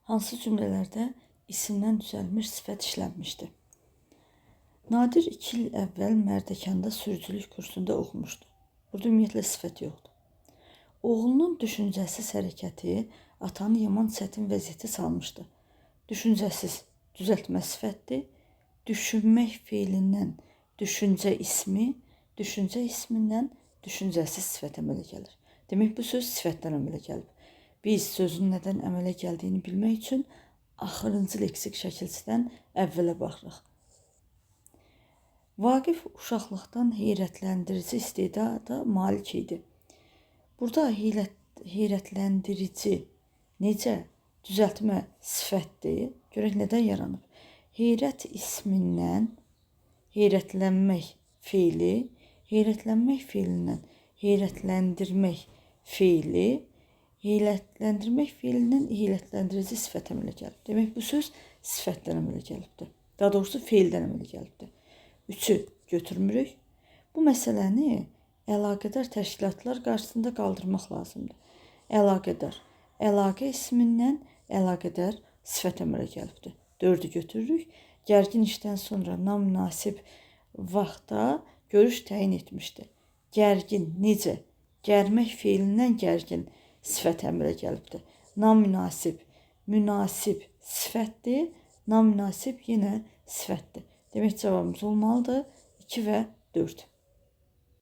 hansı cümlələrdə isimdən düzəlmiş sifət işlənmişdi? Nadir 2 il əvvəl Mərdəkanda sürücülük kursunda oxumuşdu. Burada ümumiyyətlə sifət yoxdur. Oğlunun düşüncəsiz hərəkəti atanı yaman çətin vəziyyətə salmışdı. Düşüncəsiz düzəltmə sifətdir. Düşünmək feilindən düşüncə ismi, düşüncə ismindən düşüncəsiz sifət əmələ gəlir. Demək, bu söz sifətdən əmələ gəlib. Biz sözün nədən əmələ gəldiyini bilmək üçün axırıncı leksik şəkilçidən əvvələ baxırıq. Vaqif uşaqlıqdan heyrətləndirici istedada malik idi. Burada heyrətləndirici necə? Düzəltmə sifətdir. Görək nədən yaranıb? Heyrət ismindən heyrətlənmək feili, heyrətlənmək feilindən heyrətləndirmək feili, heyrətləndirmək feilindən heyrətləndirici sifət əmələ gəlib. Demək, bu söz sifətdən əmələ gəlibdir. Daha doğrusu feildən əmələ gəlibdir. 3-ü götürmürük. Bu məsələni əlaqədar təşkilatlar qarşısında qaldırmaq lazımdır. Əlaqədar. Əlaqə ismindən əlaqədar sifət əmələ gəlibdir. 4-ü götürürük. Gərgin işdən sonra namünasib vaxtda görüş təyin etmişdi. Gərgin necə? Gərmək feilindən gərgin sifət əmələ gəlibdir. Namünasib, münasib sifətdir. Namünasib yenə sifətdir. Demək, cavabımız olmalıdır 2 və 4.